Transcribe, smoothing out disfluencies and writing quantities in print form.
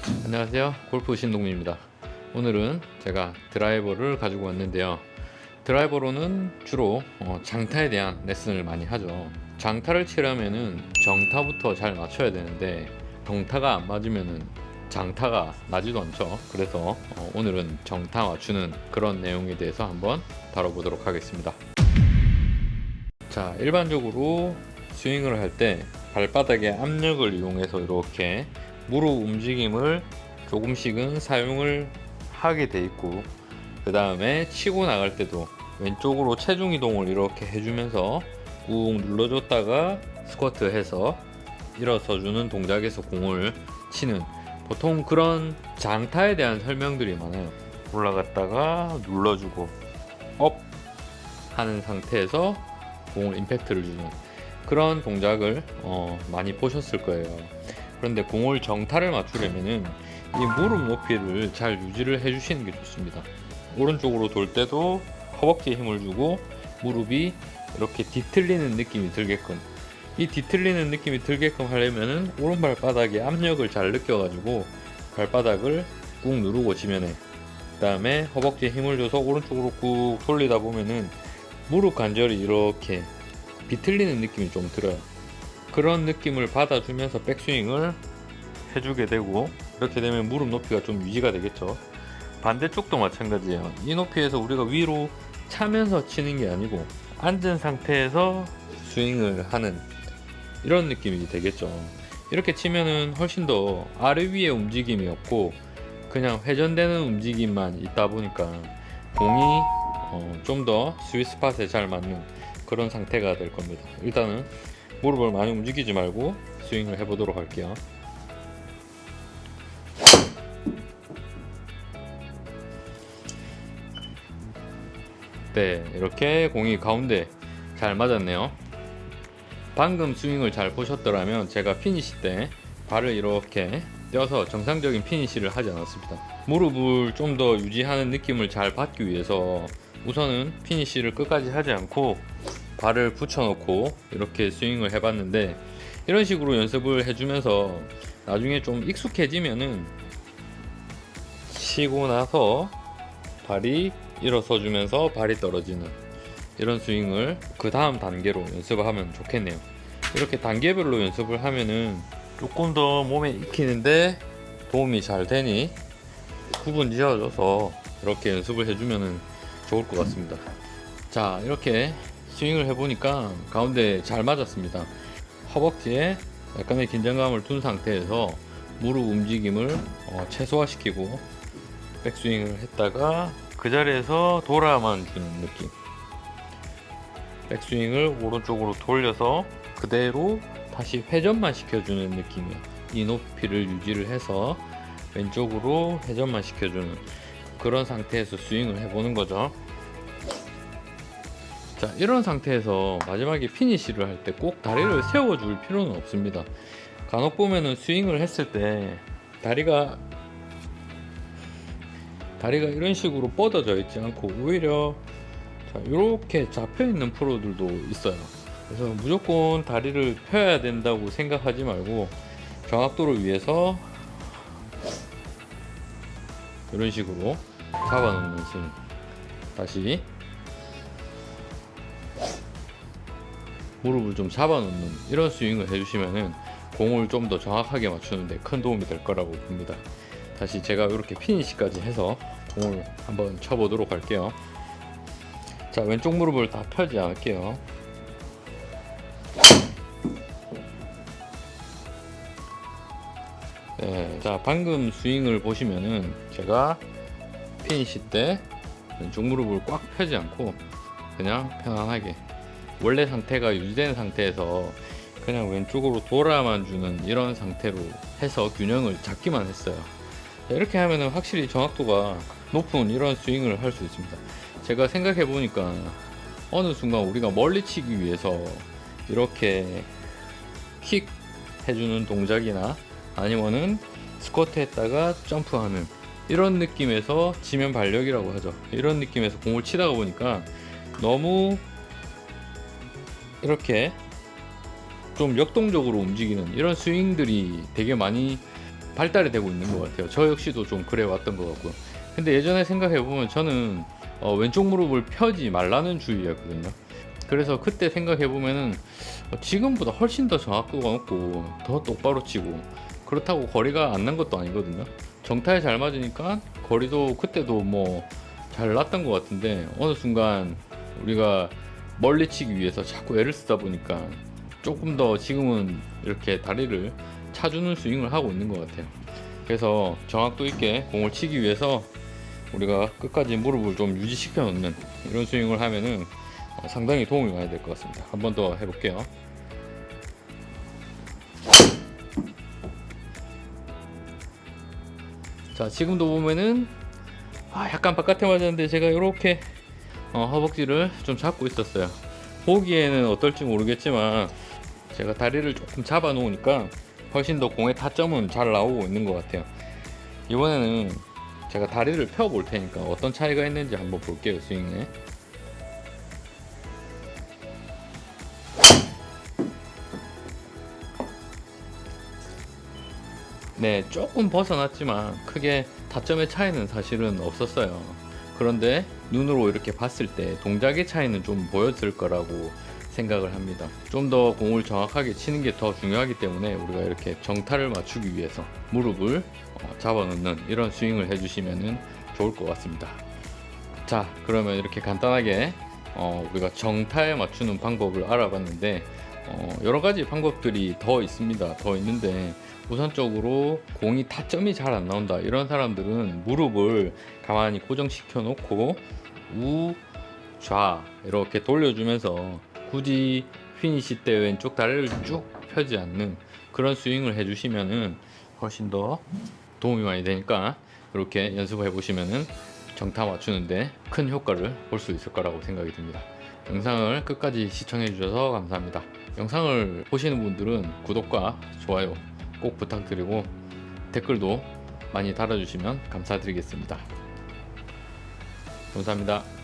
안녕하세요, 골프 신동민입니다. 오늘은 제가 드라이버를 가지고 왔는데요. 드라이버로는 주로 장타에 대한 레슨을 많이 하죠. 장타를 치려면은 정타부터 잘 맞춰야 되는데 정타가 안 맞으면은 장타가 나지도 않죠. 그래서 오늘은 정타 맞추는 그런 내용에 대해서 한번 다뤄보도록 하겠습니다. 자, 일반적으로 스윙을 할 때 발바닥의 압력을 이용해서 이렇게 무릎 움직임을 조금씩은 사용을 하게 돼 있고, 그 다음에 치고 나갈 때도 왼쪽으로 체중 이동을 이렇게 해주면서 꾹 눌러줬다가 스쿼트 해서 일어서 주는 동작에서 공을 치는, 보통 그런 장타에 대한 설명들이 많아요. 올라갔다가 눌러주고 업 하는 상태에서 공을 임팩트를 주는 그런 동작을 많이 보셨을 거예요. 그런데 공을 정타를 맞추려면은 이 무릎 높이를 잘 유지를 해주시는 게 좋습니다. 오른쪽으로 돌 때도 허벅지에 힘을 주고 무릎이 이렇게 뒤틀리는 느낌이 들게끔, 이 뒤틀리는 느낌이 들게끔 하려면은 오른 발바닥에 압력을 잘 느껴가지고 발바닥을 꾹 누르고 지면에, 그 다음에 허벅지에 힘을 줘서 오른쪽으로 꾹 돌리다 보면은 무릎 관절이 이렇게 비틀리는 느낌이 좀 들어요. 그런 느낌을 받아주면서 백스윙을 해주게 되고, 이렇게 되면 무릎 높이가 좀 유지가 되겠죠. 반대쪽도 마찬가지예요. 이 높이에서 우리가 위로 차면서 치는 게 아니고 앉은 상태에서 스윙을 하는 이런 느낌이 되겠죠. 이렇게 치면은 훨씬 더 아래 위의 움직임이 없고 그냥 회전되는 움직임만 있다 보니까 공이 좀 더 스윗 스팟에 잘 맞는 그런 상태가 될 겁니다. 일단은 무릎을 많이 움직이지 말고 스윙을 해보도록 할게요. 네, 이렇게 공이 가운데 잘 맞았네요. 방금 스윙을 잘 보셨더라면 제가 피니시 때 발을 이렇게 떼어서 정상적인 피니시를 하지 않았습니다. 무릎을 좀 더 유지하는 느낌을 잘 받기 위해서 우선은 피니시를 끝까지 하지 않고 발을 붙여놓고 이렇게 스윙을 해봤는데, 이런 식으로 연습을 해주면서 나중에 좀 익숙해지면은 치고 나서 발이 일어서 주면서 발이 떨어지는 이런 스윙을 그 다음 단계로 연습을 하면 좋겠네요. 이렇게 단계별로 연습을 하면은 조금 더 몸에 익히는데 도움이 잘 되니 구분 지어줘서 이렇게 연습을 해주면은 좋을 것 같습니다. 자, 이렇게 스윙을 해보니까 가운데 잘 맞았습니다. 허벅지에 약간의 긴장감을 둔 상태에서 무릎 움직임을 최소화시키고 백스윙을 했다가 그 자리에서 돌아만 주는 느낌, 백스윙을 오른쪽으로 돌려서 그대로 다시 회전만 시켜주는 느낌이에요. 이 높이를 유지를 해서 왼쪽으로 회전만 시켜주는 그런 상태에서 스윙을 해보는 거죠. 자, 이런 상태에서 마지막에 피니시를 할 때 꼭 다리를 세워줄 필요는 없습니다. 간혹 보면은 스윙을 했을 때 다리가 이런 식으로 뻗어져 있지 않고 오히려 이렇게 잡혀 있는 프로들도 있어요. 그래서 무조건 다리를 펴야 된다고 생각하지 말고 정확도를 위해서 이런 식으로 잡아놓는 스윙, 다시 무릎을 좀 잡아놓는 이런 스윙을 해주시면은 공을 좀 더 정확하게 맞추는데 큰 도움이 될 거라고 봅니다. 다시 제가 이렇게 피니시까지 해서 공을 한번 쳐보도록 할게요. 자, 왼쪽 무릎을 다 펴지 않을게요. 네, 자, 방금 스윙을 보시면은 제가 피니시 때 왼쪽 무릎을 꽉 펴지 않고 그냥 편안하게 원래 상태가 유지된 상태에서 그냥 왼쪽으로 돌아만 주는 이런 상태로 해서 균형을 잡기만 했어요. 이렇게 하면은 확실히 정확도가 높은 이런 스윙을 할 수 있습니다. 제가 생각해 보니까 어느 순간 우리가 멀리 치기 위해서 이렇게 킥 해주는 동작이나 아니면은 스쿼트 했다가 점프하는 이런 느낌에서 지면 발력이라고 하죠. 이런 느낌에서 공을 치다가 보니까 너무 이렇게 좀 역동적으로 움직이는 이런 스윙들이 되게 많이 발달이 되고 있는 것 같아요. 저 역시도 좀 그래 왔던 것 같고요. 근데 예전에 생각해 보면 저는 왼쪽 무릎을 펴지 말라는 주의였거든요. 그래서 그때 생각해 보면은 지금보다 훨씬 더 정확도가 높고 더 똑바로 치고, 그렇다고 거리가 안 난 것도 아니거든요. 정타에 잘 맞으니까 거리도 그때도 뭐 잘 났던 것 같은데, 어느 순간 우리가 멀리 치기 위해서 자꾸 애를 쓰다 보니까 조금 더 지금은 이렇게 다리를 차주는 스윙을 하고 있는 것 같아요. 그래서 정확도 있게 공을 치기 위해서 우리가 끝까지 무릎을 좀 유지시켜 놓는 이런 스윙을 하면은 상당히 도움이 많이 될 것 같습니다. 한 번 더 해볼게요. 자, 지금도 보면은 약간 바깥에 맞았는데 제가 이렇게 허벅지를 좀 잡고 있었어요. 보기에는 어떨지 모르겠지만 제가 다리를 조금 잡아 놓으니까 훨씬 더 공의 타점은 잘 나오고 있는 것 같아요. 이번에는 제가 다리를 펴 볼 테니까 어떤 차이가 있는지 한번 볼게요. 스윙에. 네, 조금 벗어났지만 크게 타점의 차이는 사실은 없었어요. 그런데 눈으로 이렇게 봤을 때 동작의 차이는 좀 보였을 거라고 생각을 합니다. 좀 더 공을 정확하게 치는 게 더 중요하기 때문에 우리가 이렇게 정타를 맞추기 위해서 무릎을 잡아놓는 이런 스윙을 해주시면 좋을 것 같습니다. 자, 그러면 이렇게 간단하게 우리가 정타에 맞추는 방법을 알아봤는데, 여러 가지 방법들이 더 있습니다. 더 있는데 우선적으로 공이 타점이 잘 안 나온다 이런 사람들은 무릎을 가만히 고정시켜 놓고 우좌 이렇게 돌려주면서 굳이 피니시 때 왼쪽 다리를 쭉 펴지 않는 그런 스윙을 해주시면은 훨씬 더 도움이 많이 되니까 이렇게 연습해 보시면은 정타 맞추는데 큰 효과를 볼 수 있을 거라고 생각이 듭니다. 영상을 끝까지 시청해 주셔서 감사합니다. 영상을 보시는 분들은 구독과 좋아요 꼭 부탁드리고 댓글도 많이 달아주시면 감사드리겠습니다. 감사합니다.